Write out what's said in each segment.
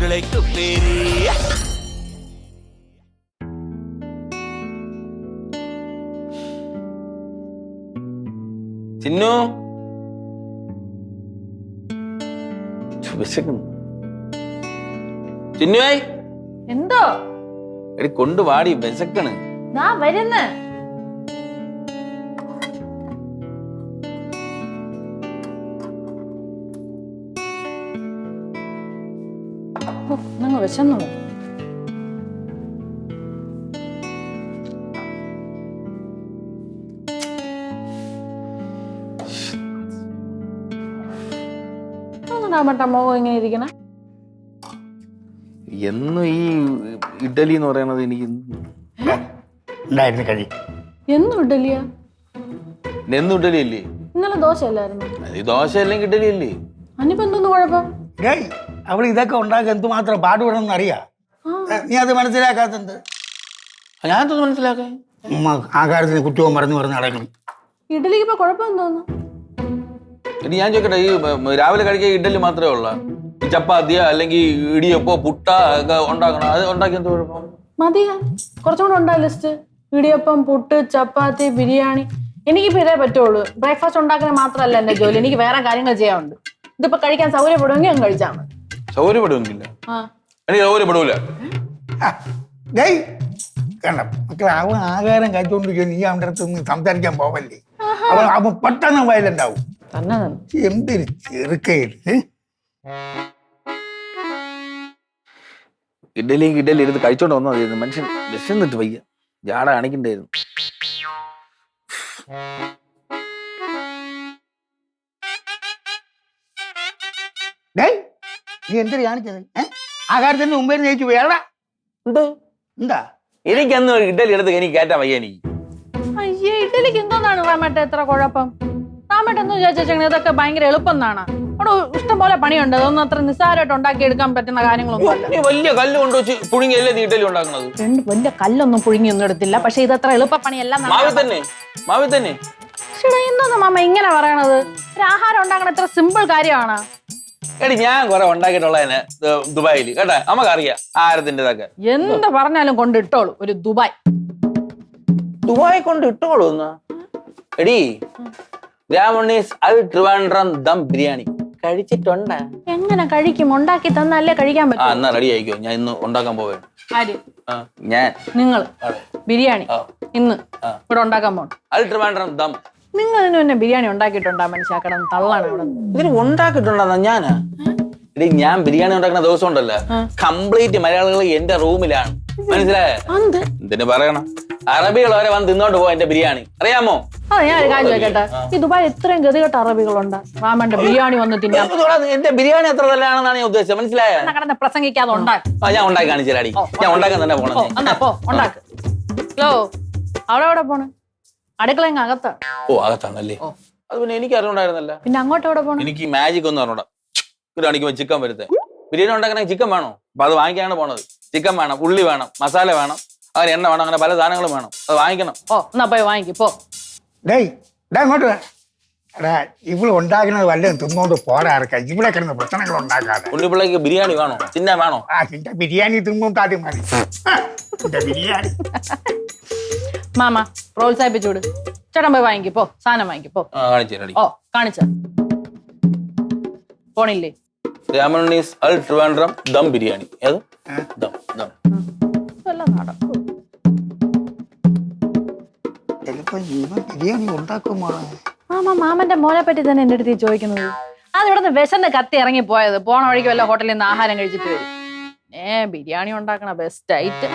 ഉരുളയ്ക്ക് പേര്. ചിന്നു ചിന്നുവേ എന്തോ എടി കൊണ്ട് വാടി വിശക്കണ്. വരുന്ന് നിങ്ങൾ വിശന്നു. മോഹം ഇങ്ങനെ ഇരിക്കണ എന്നും ഈ ഇഡലി എന്ന് പറയുന്നത് എനിക്ക് ഉണ്ടായിരുന്നു കഴി. എന്നും ഇഡലിയാ? എന്നും ഇഡലി അല്ലേ? ഇന്നലെ ദോശ അല്ലായിരുന്നു? ഈ ദോശ അല്ലെങ്കിൽ ഇഡലി അല്ലേ? അനിപ്പോ എന്തോന്ന് കുഴപ്പം? അവൾ ഇതൊക്കെ ഉണ്ടാക്കി എന്തുമാത്രം പാടുപെടണമെന്ന് അറിയാ. നീ അത് മനസ്സിലാക്കാത്തത്? ഞാൻ എന്തോന്ന് മനസ്സിലാക്കാൻ? ആഹാരത്തിന് കുറ്റവും പറഞ്ഞു നടക്കണം. ഇഡലിക്ക് ഇപ്പൊ കുഴപ്പം എന്തോന്നു? ഇനി ഞാൻ ചോദിക്കട്ടെ, ഈ രാവിലെ കഴിക്കാൻ ഇഡലി മാത്രമേ ഉള്ള ചപ്പാത്തിയോ അല്ലെങ്കിൽ ഇടിയപ്പോ പുട്ട ഒക്കെ ഉണ്ടാക്കണം, അത് ഉണ്ടാക്കി എന്ത് കുഴപ്പം? മതിയാ, കുറച്ചും കൂടെ ഉണ്ടാ ലിസ്റ്റ്. ഇടിയപ്പം, പുട്ട്, ചപ്പാത്തി, ബിരിയാണി. എനിക്കിപ്പോ ഇതേ പറ്റുള്ളൂ. ബ്രേക്ക്ഫാസ്റ്റ് ഉണ്ടാക്കുന്ന മാത്രമല്ല എന്റെ ജോലി, എനിക്ക് വേറെ കാര്യങ്ങൾ ചെയ്യാറുണ്ട്. ഇതിപ്പോ കഴിക്കാൻ സൗകര്യപ്പെടുമെങ്കിൽ അങ്ങ് കഴിച്ചാൽ മതി. സൗകര്യപ്പെടുമെങ്കില്ല? എനിക്ക് സൗകര്യപ്പെടൂല. കണ്ട മക്കളെ, അവൻ ആഹാരം കഴിച്ചോണ്ടിരിക്കും, നീ അവൻ്റെ അടുത്ത് നിന്ന് സംസാരിക്കാൻ പോവല്ലേ? അവൻ പെട്ടെന്ന് വയലന്റ് ആവും. എന്തൊരു ചെറുക്കയില്. ഇഡലി എടുത്ത് കഴിച്ചോണ്ട് വന്നാൽ മതിയായിരുന്നു. മനുഷ്യൻ വിശന്നിട്ട് വയ്യ, ജാട കാണിക്കണ്ടായിരുന്നു. നീ എന്തൊരു കാണിച്ചത്? ആഹാരത്തിന് മുമ്പേ ജയിച്ചു വേണ്ട എന്താ? എനിക്കന്ന് ഇഡലി എടുത്ത് എനിക്ക് കയറ്റാൻ വയ്യ. എനിക്ക് അയ്യേ, ഇഡലിക്ക് എന്തോന്നാണ് റാമേട്ട എത്ര കുഴപ്പം? റാമേട്ട എന്ന് വിചാരിച്ചാൽ ഇതൊക്കെ ഭയങ്കര എളുപ്പം എന്നാണ്. അവിടെ ഇഷ്ടം പോലെ പണിയുണ്ട്. അതൊന്നും അത്ര നിസ്സാരമായിട്ട് ഉണ്ടാക്കി എടുക്കാൻ പറ്റുന്ന കാര്യങ്ങളൊന്നും അല്ല. വലിയ കല്ല് കൊണ്ടുവച്ച് പുഴുങ്ങിയല്ലേ നീ ഇഡലി ഉണ്ടാക്കുന്നത്? വലിയ കല്ലൊന്നും പുഴുങ്ങി ഒന്നും എടുത്തില്ല. പക്ഷെ ഇതത്ര എളുപ്പ പണിയല്ല. മാവി തന്നെ എന്തോന്ന് മാമ ഇങ്ങനെ പറയണത്? ഒരു ആഹാരം ഉണ്ടാക്കണ ഇത്ര സിമ്പിൾ കാര്യമാണ്. എടി ഞാൻ കുറെ ഉണ്ടാക്കിയിട്ടുള്ളതിന് ദുബായിൽ കേട്ടാ, നമുക്കറിയാം ആഹാരത്തിൻ്റെതൊക്കെ. എന്ത് പറഞ്ഞാലും കൊണ്ട് ഇട്ടോളൂ ഒരു ദുബായ് കൊണ്ട് ഇട്ടോളൂ. എടി രാമണ്ണീസ് അൽ ട്രിവാൻഡ്രം ദം ബിരിയാണി കഴിച്ചിട്ടുണ്ട്. എങ്ങനെ കഴിക്കും? ഉണ്ടാക്കി തന്നല്ലേ കഴിക്കാൻ പറ്റും. എന്നാ റെഡി ആയിക്കോ, ഞാൻ ഇന്ന് ഉണ്ടാക്കാൻ പോവേണ്. ഞാൻ നിങ്ങൾ ബിരിയാണി ഇന്ന് ഇവിടെ ഉണ്ടാക്കാൻ പോകണം. അൽ ട്രിവാൻഡ്രം ദം. നിങ്ങൾ ഇതിന് പിന്നെ ബിരിയാണി ഉണ്ടാക്കിയിട്ടുണ്ടാ മനുഷ്യാക്കണം തള്ളാണ് ഇവിടെ. ഇതിന് ഉണ്ടാക്കിയിട്ടുണ്ടെന്നാ ഞാനാ? എടി ഞാൻ ബിരിയാണി ഉണ്ടാക്കുന്ന ദിവസം ഉണ്ടല്ലോ, കംപ്ലീറ്റ് മലയാളികൾ എന്റെ റൂമിലാണ്. മനസ്സിലായ? എന്തിനു പറയണം, അറബികൾ വരെ വന്ന് തിന്നോണ്ട് പോവാ എന്റെ ബിരിയാണി, അറിയാമോ? ഞാൻ ഒരു കാര്യം ചോദിക്കട്ടെ, ഈ ദുബായ് ഇത്രയും ഗതികെട്ട അറബികളുണ്ട്. റാമന്റെ ബിരിയാണി വന്ന് തിന്നാൻ. എന്റെ ബിരിയാണി എത്ര നല്ലതാണെന്നാണ് ഞാൻ ഉദ്ദേശിച്ചത്. മനസ്സിലായ? പ്രസംഗിക്കാതെ ഉണ്ടാക്കും. ഞാൻ ഉണ്ടാക്കി കാണിച്ചാടി. ഞാൻ ഉണ്ടാക്കാൻ തന്നെ പോണോ? ഉണ്ടാക്ക്. ഹലോ, അവിടെ പോണ്? അടുക്കള അകത്താണ്. ഓ, അകത്താണല്ലേ? അത് പിന്നെ എനിക്ക് അറിവുണ്ടായിരുന്നല്ല. പിന്നെ അങ്ങോട്ട് എവിടെ പോണം? എനിക്ക് മാജിക് ഒന്നും അറിഞ്ഞൂടാ. കാണിക്കുമ്പോ ചിക്കൻ വരുത്തേ. ബിരിയാണി ഉണ്ടാക്കണമെങ്കിൽ ചിക്കൻ വേണോ? അപ്പൊ അത് വാങ്ങിക്കാനാണ് പോണത്. ചിക്കൻ വേണം, ഉള്ളി വേണം, മസാല വേണം, അങ്ങനെ എണ്ണ വേണം, അങ്ങനെ പല സാധനങ്ങളും വേണം. അത് വാങ്ങിക്കണം. എന്നാ പോയി വാങ്ങിക്കോ. അങ്ങോട്ട് എടാ, ഇവള് ഉണ്ടാക്കുന്നത് വല്ലതും തിന്നോണ്ട് പോരാർക്ക. ഇവിടെ കിടന്ന് പ്രശ്നങ്ങൾ ഉണ്ടാക്കാതെ. ഉണ്ണിപ്പിള്ളക്ക് ബിരിയാണി വേണോ? തിന്നാൻ വേണോ? നിന്റെ ബിരിയാണി തിന്നോണ്ട് ആദ്യം മതി. ബിരിയാണി മാമ പ്രോത്സാഹിപ്പിച്ചോട്. ചേട്ടൻ പോയി വാങ്ങിക്കോ, സാധനം വാങ്ങിക്കോ. കാണിച്ച പോണില്ലേ? രാമണ്ണീസ് അൽ ട്രിവാൻഡ്രം ദം ബിരിയാണി. ഏത് ദം? ദം നടക്കും. ബിരിയാണി ഉണ്ടാക്കുമോ? മാമന്റെ മോനെ പറ്റി തന്നെ എന്റെ അടുത്ത് ചോദിക്കുന്നത്. അത് ഇവിടുന്ന് വിശന്ന് കത്തി ഇറങ്ങി പോയത്. പോണ വഴിക്ക് വല്ല ഹോട്ടലിൽ നിന്ന് ആഹാരം കഴിച്ചിട്ട് വരും. ബിരിയാണി ഉണ്ടാക്കണ ബെസ്റ്റ് ഐറ്റം.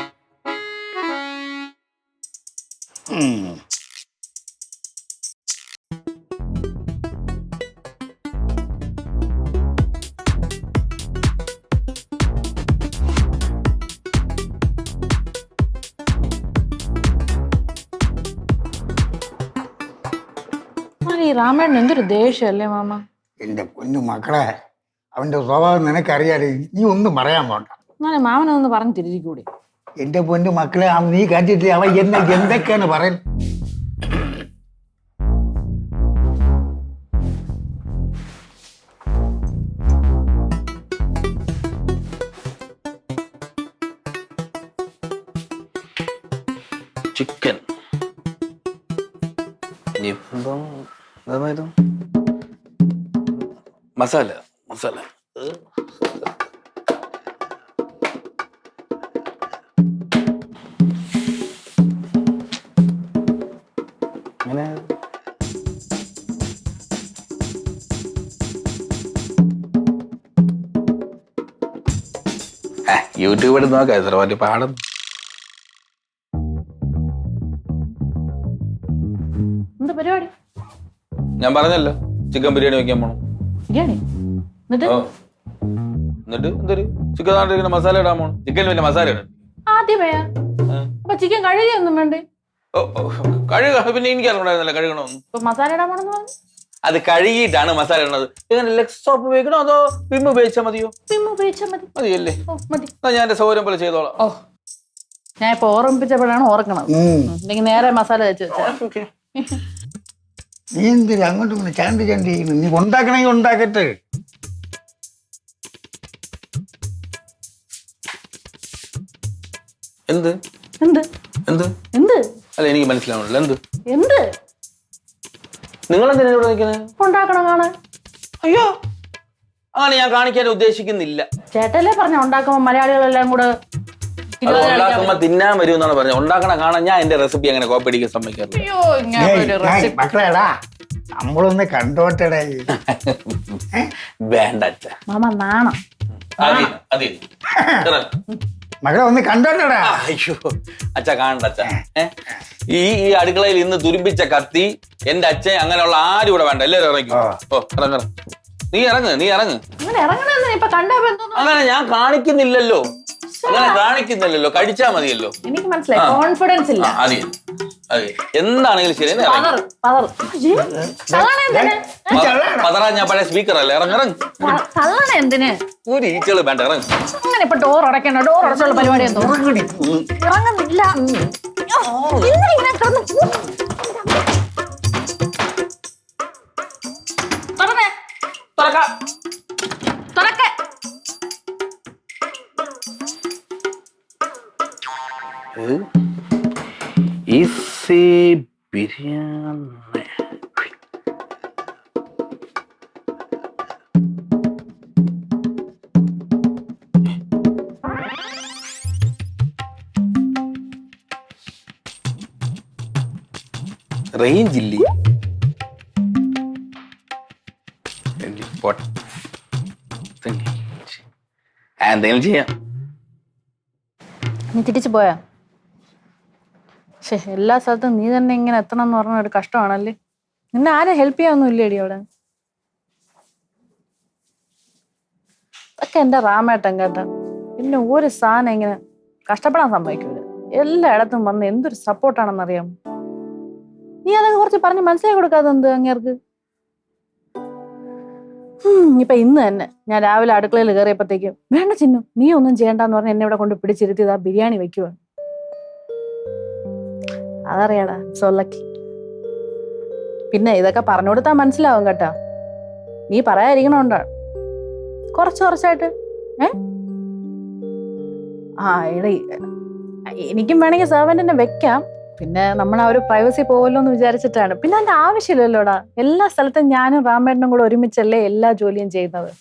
ഈ രാമേണ്ണൻ എന്തൊരു ദേഷ്യല്ലേ മാമ? എന്റെ പൊന്നു മക്കളെ, അവന്റെ സ്വഭാവം നിനക്കറിയാലേ. നീ ഒന്നും പറയാൻ പോണ്ട. മാമനൊന്ന് പറഞ്ഞു തിരികൂടി. എന്റെ പൊന്നു മക്കളെ, നീ കണ്ടിട്ടില്ലേ അവൻ എന്തൊക്കെയാണ് പറയുന്നത്? ചിക്കൻ എന്തായിരുന്നു മസാല മസാല അങ്ങനെ യൂട്യൂബ് എടുത്ത് നോക്കാം എത്ര വലിയ പാടും. എന്താ പരിപാടി? ഞാൻ പറഞ്ഞല്ലോ ചിക്കൻ ബിരിയാണി വെക്കാൻ പോണം. ബിരിയാണി എന്നിട്ട് എന്നിട്ട് എന്തൊരു ചിക്കൻ നാട്ടിൽ മസാല ഇടാൻ പോണം. ചിക്കൻ പിന്നെ മസാല ഇടാൻ ആദ്യമേ അപ്പൊ ചിക്കൻ കഴുകിയൊന്നും വേണ്ടേ? കഴുക പിന്നെ എനിക്ക് അറിയണ്ടായിരുന്നല്ലോ കഴുകണമെന്ന്. ഇപ്പൊ മസാല ഇടാൻ പോണെന്ന് പറഞ്ഞു. അത് കഴുകിയിട്ടാണ് മസാല ഇടുന്നത്. എങ്ങനെ ലെഗ് സോപ്പ് ഉപയോഗിക്കണോ അതോ വിം ഉപയോഗിച്ചാൽ മതിയോ? വിം ഉപയോഗിച്ചാൽ മതി. മതിയല്ലേ? മതി. ഞാൻ എന്റെ സൗകര്യം പോലെ ചെയ്തോളാം. ഓ ഞാൻ ഇപ്പൊ ഓർമ്മിപ്പിച്ചപ്പോഴാണ് ഓർക്കണത്. അല്ലെങ്കിൽ നേരെ മസാല തേച്ച് വെച്ചാൽ. നീ എന്തിനാ അങ്ങോട്ടും ഇങ്ങനെ ചാണ്ടി ചാണ്ടി ചെയ്യുന്നു? നീ ഉണ്ടാക്കണമെങ്കിൽ ഉണ്ടാക്കട്ടെ. എന്ത് എന്ത് എന്ത് എന്ത്? അല്ല എനിക്ക് മനസ്സിലാവണല്ലോ. എന്ത് എന്ത്? നിങ്ങൾ എന്തിനാ ഇവിടെ നിൽക്കുന്നത്? ഉണ്ടാക്കണം കാണാൻ. അയ്യോ അങ്ങനെ ഞാൻ കാണിക്കാൻ ഉദ്ദേശിക്കുന്നില്ല. ചേട്ടല്ലേ പറഞ്ഞ ഉണ്ടാക്കുമ്പോ മലയാളികളെല്ലാം കൂടെ ഉണ്ടാക്കുമ്പോ തിന്നാൻ വരും എന്നാണ് പറഞ്ഞത്. ഉണ്ടാക്കണ കാണാൻ ഞാൻ എന്റെ റെസിപ്പി അങ്ങനെ കോപ്പി അടിക്കാൻ സമ്മതിക്കാറില്ല. മക്കളെടാ നമ്മളൊന്ന് കണ്ടോട്ടെടാ. വേണ്ട അച്ഛ മാമ നാണം. മകളെ ഒന്ന് കണ്ടോട്ടെടാ. അയ്യോ അച്ഛ കാണണ്ട അച്ഛ. ഈ അടുക്കളയിൽ ഇന്ന് തുരുമ്പിച്ച കത്തി എന്റെ അച്ഛൻ അങ്ങനെയുള്ള ആരും ഇവിടെ വേണ്ട. എല്ലാവരും ഇറങ്ങി. ഓ ഇറങ്ങ നീ ഇറങ്ങ് അങ്ങനെ ഇറങ്ങണെന്ന് ഇപ്പൊ കണ്ടാ അങ്ങനെ ഞാൻ കാണിക്കുന്നില്ലല്ലോ. അങ്ങനെ കാണിക്കുന്നില്ലല്ലോ. കഴിച്ചാ മതിയല്ലോ. എനിക്ക് മനസ്സിലായി. കോൺഫിഡൻസ് ഇല്ല. അതെ അതെ എന്താണെങ്കിലും ശരി. പതറാ ഞാൻ പഴയ സ്പീക്കർ അല്ലേ. തള്ളണ എന്തിന്? ഒരു ഈച്ചകള് വേണ്ട. ഇറങ്ങ്. അങ്ങനെ ഇപ്പൊ ഡോർ അടയ്ക്കണ്ട. ഡോർ അടച്ചുള്ള പരിപാടി എന്തോ ഇറങ്ങുന്നില്ല. ഈസി ബിരിയാണി റേഞ്ച് ഇല്ലേ? എന്തെങ്കിലും ചെയ്യാം. നീ തിരിച്ചു പോയാ? എല്ലാ സ്ഥലത്തും നീ തന്നെ ഇങ്ങനെ എത്തണം എന്ന് പറഞ്ഞ ഒരു കഷ്ടമാണല്ലേ. നിന്നെ ആരും ഹെൽപ്പ് ചെയ്യാനൊന്നും ഇല്ലേടി അവിടെ? അതൊക്കെ എന്റെ റാമേട്ടൻ കേട്ടാ. പിന്നെ ഒരു സാധനം ഇങ്ങനെ കഷ്ടപ്പെടാൻ സമ്മതിക്കൂല. എല്ലായിടത്തും വന്ന് എന്തൊരു സപ്പോർട്ടാണെന്നറിയാം. നീ അതൊക്കെ കുറച്ച് പറഞ്ഞ് മനസ്സിലാക്കി കൊടുക്കാതെ എന്ത് അങ്ങേർക്ക്? ഇപ്പൊ ഇന്ന് തന്നെ ഞാൻ രാവിലെ അടുക്കളയിൽ കയറിയപ്പോഴത്തേക്കും വേണ്ട ചിന്നു നീ ഒന്നും ചെയ്യണ്ടെന്ന് പറഞ്ഞ് എന്നെ ഇവിടെ കൊണ്ട് പിടിച്ചിരുത്തിയത് ആ ബിരിയാണി വെക്കുക. അതറിയാടാ സൊല്ലക്കി. പിന്നെ ഇതൊക്കെ പറഞ്ഞു കൊടുത്താൽ മനസ്സിലാവും കേട്ടാ. നീ പറയാതിരിക്കണോണ്ടാണ് കുറച്ചായിട്ട്. എടീ എനിക്കും വേണമെങ്കിൽ സെർവന്റിനെ വെക്കാം. പിന്നെ നമ്മൾ ആ ഒരു പ്രൈവസി പോവല്ലോ എന്ന് വിചാരിച്ചിട്ടാണ്. പിന്നെ അതിന്റെ ആവശ്യമില്ലല്ലോടാ. എല്ലാ സ്ഥലത്തും ഞാനും റാമേട്ടനും കൂടെ ഒരുമിച്ചല്ലേ എല്ലാ ജോലിയും ചെയ്യുന്നത്.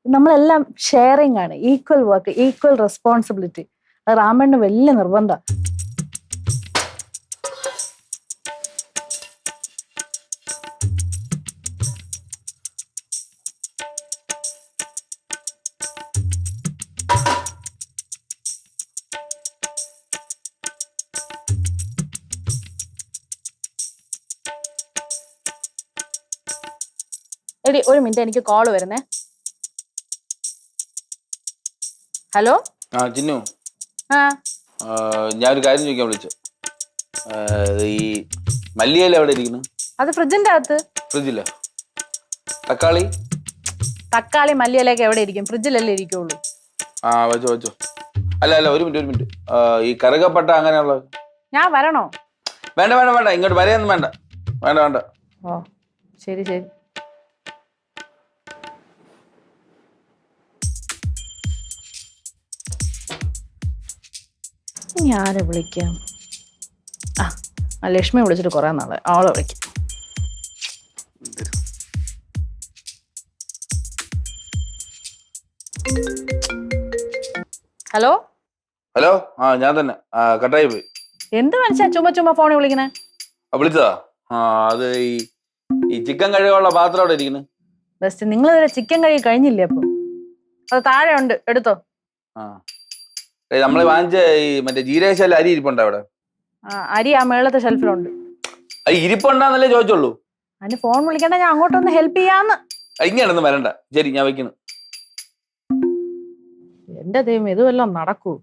നമ്മളെല്ലാം ഷെയറിങ് ആണ്. Equal work, equal responsibility. അത് റാമേട്ടന് വലിയ നിർബന്ധം. എടി ഒരു മിനിറ്റ് എനിക്ക് കോള് വരുന്നേ. ഹലോ ചിന്നു, ആ ഞാനൊരു കാര്യം ചോദിക്കാൻ വിളിച്ചു. ഈ മല്ലിയില എവിടെ ഇരിക്കുന്നു? അത് ഫ്രിഡ്ജിന്റെ അകത്ത്. ഫ്രിഡ്ജില്ല. തക്കാളി മല്ലിയിലൊക്കെ എവിടെ ഇരിക്കും? ഫ്രിഡ്ജിലല്ലേ ഇരിക്കുള്ളൂ. വെച്ചോ. അല്ല ഒരു മിനിറ്റ്. ഈ കറുകപ്പട്ട അങ്ങനെയുള്ള ഞാൻ വരണോ? വേണ്ട ഇങ്ങോട്ട് വരെയൊന്നും വേണ്ട. ഓ ശരി. ഞാനെ വിളിക്കാം. ആ ലക്ഷ്മി വിളിച്ചിട്ട് കുറെ നാളെ അവളെ വിളിക്കും. ഹലോ ഹലോ, ആ ഞാൻ തന്നെ. കട്ടായി പോയി. എന്ത് മനുഷ്യ ചുമ്മാ ഫോണിൽ വിളിക്കണേ? വിളിച്ചതാ? അത് ഈ ചിക്കൻ കഴുകാനുള്ള പാത്രം അവിടെ ഇരിക്കുന്നു. ബെസ്റ്റ്, നിങ്ങൾ ഇതുവരെ ചിക്കൻ കഴുകി കഴിഞ്ഞില്ലേ? അപ്പൊ അത് താഴെ ഉണ്ട്, എടുത്തോ. നമ്മള് വാങ്ങിച്ച ഈ മറ്റേ ജീരകശാല അരി ഇരിപ്പുണ്ടോ അവിടെ? അരി ആ മേളത്തെ ഷെൽഫിലുണ്ട്. ഇരിപ്പുണ്ടാന്നല്ലേ ചോദിച്ചോളൂ. അതിന് ഫോൺ വിളിക്കണ്ട, ഞാൻ അങ്ങോട്ടൊന്ന് ഹെൽപ്പ് ചെയ്യാന്ന്. ഇങ്ങനൊന്നും വരണ്ട. ശരി, ഞാൻ വയ്ക്കുന്നു. എന്റെ ദൈവം, ഇത് വല്ലതും നടക്കൂ?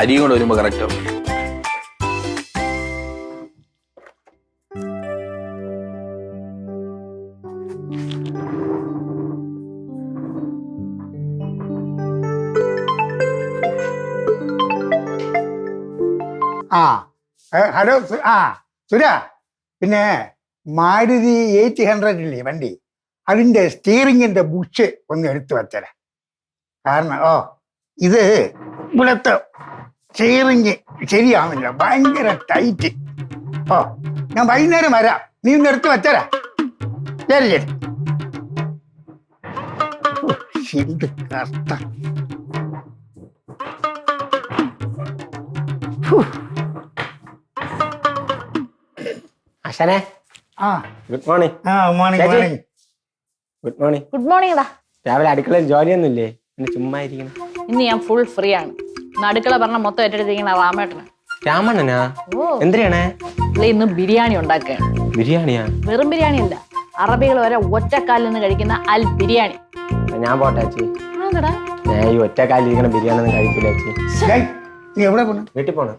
അരിയും കൂടെ വരുമ്പോ കറക്റ്റ് ആവും. ഹലോ. സുരാ, പിന്നെ മാരുതി 800 ഇല്ലേ വണ്ടി, അതിന്റെ സ്റ്റിയറിങ്ങിന്റെ ബുഷ് ഒന്ന് എടുത്തു വെച്ചര. കാരണം ഇത് ഇവിടുത്തെ സ്റ്റിയറിങ് ശരിയാവില്ല, ഭയങ്കര ടൈറ്റ്. ഞാൻ വൈകുന്നേരം വരാം, നീ ഒന്ന് എടുത്ത് വെച്ചരാ. ശരി ശരി. എന്ത് കഷ്ട. ആശാനെ, good morning. Morning morning. Good morning. Good morning ഡാ. രാവിലെ അടുക്കളയിൽ ജോലിയൊന്നുമില്ലേ? പിന്നെ ചുമ്മാ ഇരിക്കണം. ഇന്ന് ഞാൻ ഫുൾ ഫ്രീ ആണ്. അടുക്കള പറഞ്ഞ മൊത്തം ഏറ്റെടുത്തിരിക്കുന്ന രാമേട്ടനാ. രാമണ്ണനാ? എന്തിനാണേ? ഇന്ന് ബിരിയാണി ഉണ്ടാക്കുകയാണ്. ബിരിയാണിയാ? വെറും ബിരിയാണി അല്ല, അറബികൾ വരെ ഒറ്റക്കാലിൽ നിന്ന് കഴിക്കുന്ന അൽ ബിരിയാണി. ഞാൻ പോട്ടെ ചേച്ചി. ആണെടാ, ഞാൻ ഈ ഒറ്റക്കാലിൽ ഇരിക്കുന്ന ബിരിയാണി ഒന്നും കഴിക്കില്ല ചേച്ചി. നീ എവിടെ പോണു? വീട്ടിൽ പോണം.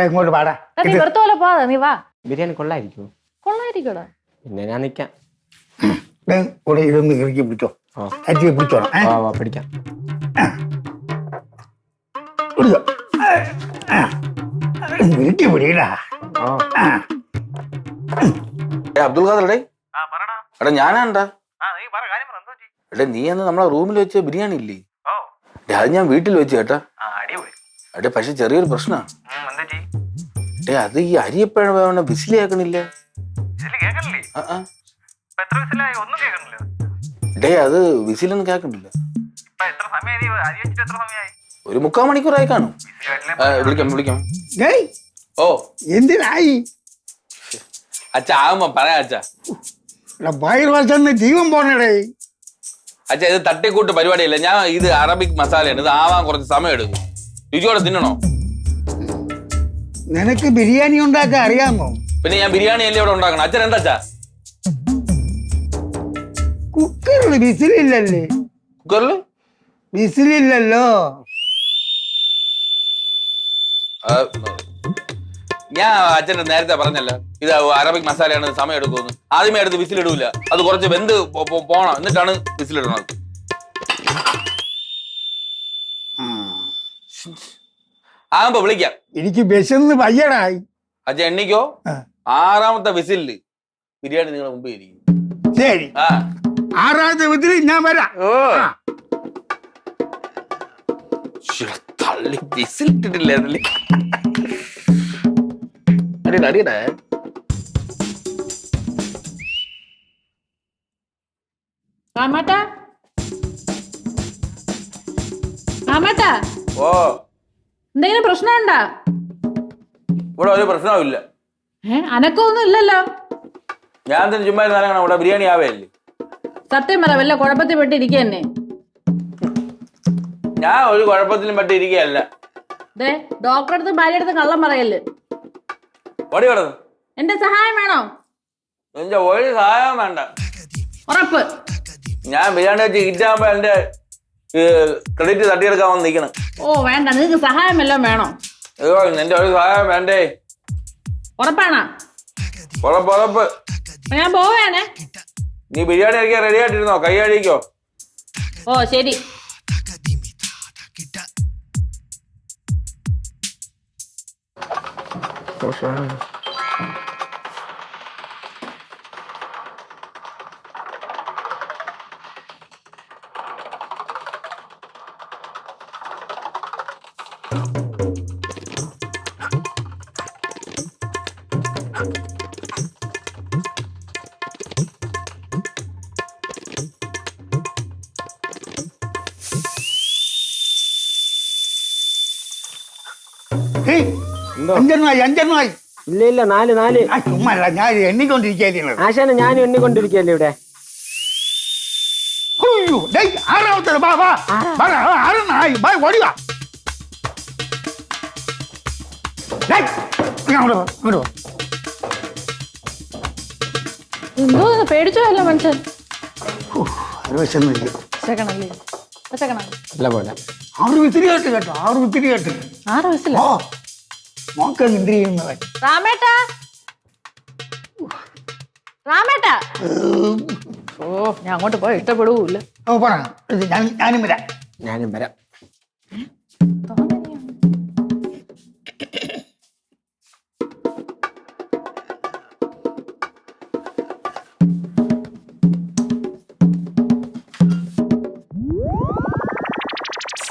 ഇങ്ങോട്ട് പാടാ. നീ വെറുതെ പോലെ പോവാ, നീ വാ. ബിരിയാണി കൊള്ളായിരിക്കും. കൊള്ളായിരിക്കടാ. പിന്നെ ഞാൻ നിക്കാം. ഇവിടെ ഇതൊന്ന് ഇറക്കി പിടിച്ചോ. പിടിച്ചോളാം. പിടിക്കാം. ഇറക്കി പിടിക്കടാ. അബ്ദുൽ ഖാദറേ, എടാ ഞാനാണ്ടാ. എടാ നീ അന്ന് നമ്മളെ റൂമിൽ വെച്ച ബിരിയാണി ഇല്ലേ? അത് ഞാൻ വീട്ടിൽ വെച്ച് കേട്ടാ. എടേ പക്ഷെ ചെറിയൊരു പ്രശ്നമാണ്. അത് ഈ അരി എപ്പോഴും വിസിലാക്കണില്ല. ഡേ അത് വിസിലൊന്നും കേൾക്കണില്ല. ഒരു 3/4 മണിക്കൂറായി കാണും. വിളിക്കാം. എന്തിനായി അച്ഛ? ആകുമ്പോ പറയാ അച്ഛ. വയറുവശന്ന് ജീവൻ പോണടേ അച്ഛ. ഇത് തട്ടിക്കൂട്ട് പരിപാടിയല്ല. ഞാൻ ഇത് അറബിക് മസാലയാണ്. ഇത് ആവാൻ കുറച്ച് സമയം എടുക്കും. രുചിയോടെ തിന്നണോ? നിനക്ക് ബിരിയാണി ഉണ്ടാക്കാൻ അറിയാമോ? പിന്നെ ഞാൻ ബിരിയാണി അല്ലേ ഇവിടെ ഉണ്ടാക്കണം. അച്ഛൻ എന്താ അച്ഛാ? കുക്കറിൽ വിസിലില്ലല്ലേ? കുക്കറില് വിസിലില്ലല്ലോ. ഞാൻ അച്ഛൻ്റെ നേരത്തെ പറഞ്ഞല്ലോ, ഇത് അറബിക് മസാലയാണ്, സമയം എടുക്കുമെന്ന്. ആദ്യമേ എടുത്ത് വിസിലിടൂല. അത് കുറച്ച് വെന്ത് പോണം, എന്നിട്ടാണ് വിസിലിടണത്. ആകുമ്പോ വിളിക്കാം. എനിക്ക് വിശന്ന് വയ്യടായി. അച്ഛൻ എണ്ണിക്കോ. 6ാമത്തെ വിസിലില് ബിരിയാണി നിങ്ങളുടെ മുമ്പ് ഇരിക്കും. ശരി, 6ാമത്തെ വിസിലിൽ ഞാൻ വരാം. തള്ളി വിസിലിട്ടിട്ടില്ലേ? അടിയടേ. ഓ, എന്തെങ്കിലും പ്രശ്നമുണ്ടാ? ഇവിടെ ഒരു പ്രശ്നവുമില്ല. അനക്കൊന്നും ഇല്ലല്ലോ. ഞാൻ തന്നെ ചുമ്മാ ഇരുന്ന് ഇവിടെ ബിരിയാണി ആവേയല്ലേ. സത്യം പറ, വല്ല കുഴപ്പത്തിൽ പെട്ടിരിക്കുക തന്നെ. ഞാൻ ഒരു കുഴപ്പത്തിലും പെട്ടിരിക്കുകയല്ല. ഡോക്ടറെ അടുത്ത് ഭാര്യ അടുത്ത് കള്ളം പറയല്ലേ. ഓടി കിടന്നു. എന്റെ സഹായം വേണോ? എന്റെ ഒരു സഹായം വേണ്ട. ഉറപ്പ്? ഞാൻ ബിരിയാണി വെച്ച് ഹിറ്റാകുമ്പോ എന്റെ ക്രെഡിറ്റ് തട്ടിയെടുക്കാൻ വന്ന് നിൽക്കണം. ഓ വേണ്ട, നിങ്ങക്ക് സഹായം എല്ലാം വേണോ? എന്റെ ഒരു സഹായം വേണ്ടേ? ഉറപ്പാണോ? ഉറപ്പ്. ഞാൻ പോവേണേ. നീ ബിരിയാണി കഴിക്കാൻ റെഡി ആയിട്ടിരുന്നോ? കൈ അടിക്കോ? ഓ ശരി. അഞ്ചെണ്ണമായി. ഇല്ല 4 ചുമ്മാ ഞാൻ എണ്ണിക്കൊണ്ടിരിക്കുന്നത്. ആശാനെ ഞാനും എണ്ണിക്കൊണ്ടിരിക്കല്ലേ ഇവിടെ. ആറാമത്തെ ഓടിവാ. എന്തോ പേടിച്ചോ അല്ല മനുഷ്യൻ. അല്ല പോലെ 6 വിസിരി കേട്ട് കേട്ടോ. 6 വിസിരി കേട്ട്. 6 വയസ്സില്ല. ഓ നോക്കാൻ എന്ത് ചെയ്യുന്നവൻ. രാമേട്ടാ, രാമേട്ടാ. ഓ ഞാൻ അങ്ങോട്ട് പോയി ഇഷ്ടപ്പെടൂല്ല. ഓ പറ, ഞാനും വരാം. ഞാനും വരാം.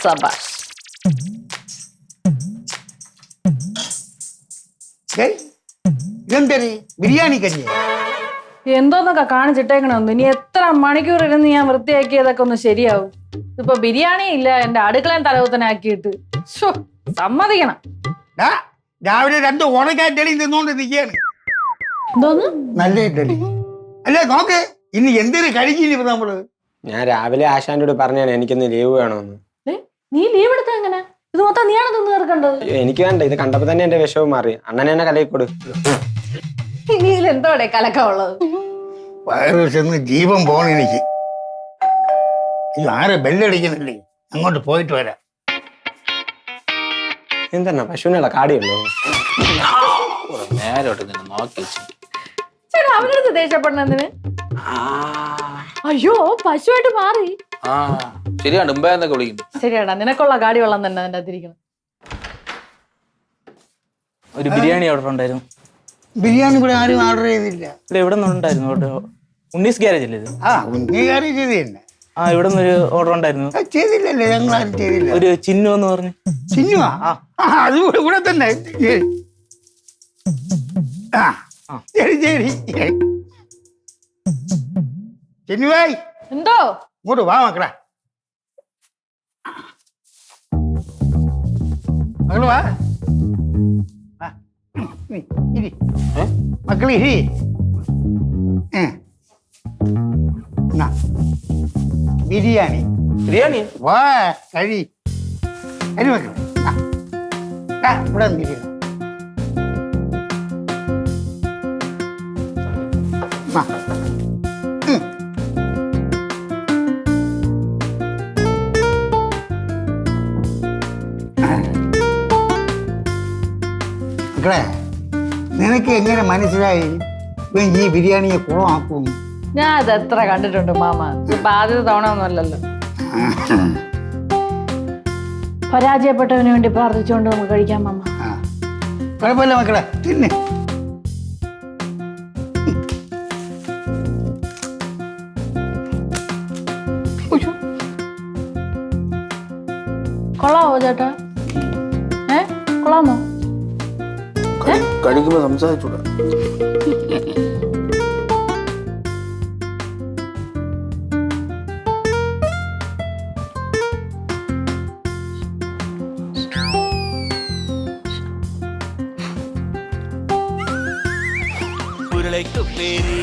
സബാഷ്. ഇതെന്തേ ബിരിയാണി കഞ്ഞി? എന്തോന്നൊക്കെ കാണിച്ചിട്ടേക്കണമെന്ന്. ഇനി എത്ര മണിക്കൂർ ഇരുന്ന് ഞാൻ വൃത്തിയാക്കിയതൊക്കെ ഒന്ന് ശരിയാവും. ഇപ്പൊ ബിരിയാണി ഇല്ല, എന്റെ അടുക്കളയും തലകുത്തനാക്കിയിട്ട്. സമ്മതിക്കണം. രാവിലെ 2 ഉണക്ക ഇഡലി തിന്നോണ്ട് നിൽക്കുകയാണ്. എന്തോന്ന്? നല്ല ഇഡലി അല്ലേ? നോക്ക് ഇനി എന്തൊരു കഴിക്കില്ല നമ്മള്. ഞാൻ രാവിലെ ആശാനോട് പറഞ്ഞാണ് എനിക്കൊന്ന് ലീവ് വേണമെന്ന്. നീ ലീവ് എടുത്ത എങ്ങനെ? ഇത് മൊത്തം നീയാണ് തിന്ന് തീർക്കേണ്ടത്. എനിക്ക് വേണ്ട, ഇത് കണ്ടപ്പോ തന്നെ എന്റെ വിഷമം മാറി. അണ്ണനെ എന്നെ കലയിക്കൊടു. ഇനി ഇതിലെന്തോടെ കലക്കമുള്ളത്? വയറ് ചെന്ന് ജീവൻ പോണ എനിക്ക്. ഇത് ആരെ ബെല്ലടിക്കുന്നില്ലേ? അങ്ങോട്ട് പോയിട്ട് വരാം. എന്താണ് പശുവിനുള്ള കാടിയുള്ളൂ? നേരോട്ട് തന്നെ നോക്കി ചേട്ടാ അവനടുത്ത് ദേഷ്യപ്പെടുന്നതിന്. അയ്യോ പശുവായിട്ട് മാറി. ശരിയാണ്. ഉമ്പയെന്നൊക്കെ വിളിക്കുന്നു. ശരിയാടാ, നിനക്കുള്ള കാടി വെള്ളം തന്നെ അതിന്റെ അതിരിക്കണം. ഒരു ബിരിയാണി ഓർഡർ ഉണ്ടായിരുന്നു. ബിരിയാണി ഇവിടെ ആരും ഓർഡർ ചെയ്തില്ല. ഇവിടെ ഇവിടെ നിന്ന് ഉണ്ടായിരുന്നു. ഉണ്ണീസ് ഗ്യാരേജ് അല്ലേ ഇത്? ഉണ്ണി കാര്യം ചെയ്ത് തന്നെ. ഇവിടെ നിന്നൊരു ഓർഡർ ഉണ്ടായിരുന്നു. ചെയ്തില്ലല്ലേ? ഞങ്ങൾ ആരും ചെയ്തില്ല. ഒരു ചിന്നു എന്ന് പറഞ്ഞു. ചിന്നുവാ? അത് ഇവിടെ തന്നെ. ശരി ശരി. ചിന്നുവായി എന്തോ? ഇങ്ങോട്ട് വാ മക്കളെ. മക്കള് വാ. ഇരി മക്കള് ഇരി. ബിരിയാണി. ബിരിയാണി വാ കഴി കഴി മക്കളെ. ഇവിടെ വന്നിരിക്കുന്നു. മക്കളെ നിനക്ക് എങ്ങനെ മനസ്സിലായി ഇവൻ ഈ ബിരിയാണിയെ കുളമാക്കും? ഞാൻ അത് എത്ര കണ്ടിട്ടുണ്ട് മാമ. ഇപ്പൊ ആദ്യത്തെ തവണ ഒന്നുമല്ലല്ലോ. പരാജയപ്പെട്ടവന് വേണ്ടി പ്രാർത്ഥിച്ചുകൊണ്ട് നമുക്ക് കഴിക്കാം മാമ. കുഴപ്പമില്ല മക്കളെ, തിന്നെ. കൊള്ളാവോ ചേട്ടാ? കൊള്ളാമോ? കഴിക്കുമ്പോ സംസാരിച്ചൂടാ. ഉരുളയ്ക്കുപ്പേരി